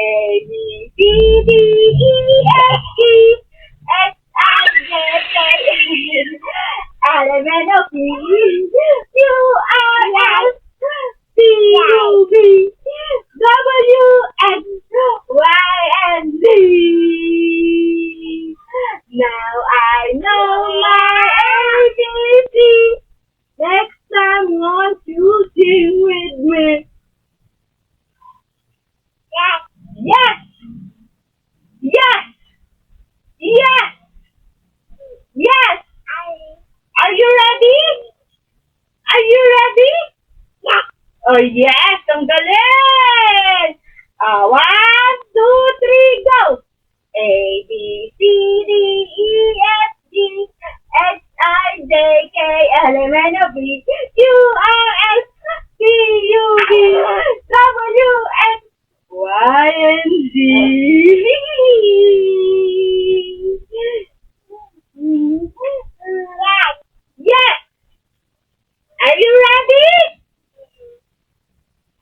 A, B, C, D, E, F, G, H, I, J, K, L, M, N, O, P, Q, R, S, T, U, V, W, X, Y, and Z. Now I know my ABC. Next time, won't you sing with me? Yes! Yes! Yes! Yes! Are you ready? Are you ready? Yes! Oh yes! Ang galing! 1, 2, 3, go! A, B, C, D, E, F, G, H, I, J, K, L, M, N, O, P, Q, R, S, T, U, V, W, X, Y, and Z. Yes! Are you ready?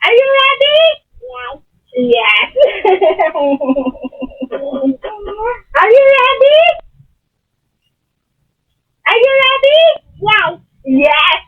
Are you ready? Yes. Are you ready? Are you ready? Yes. Yes.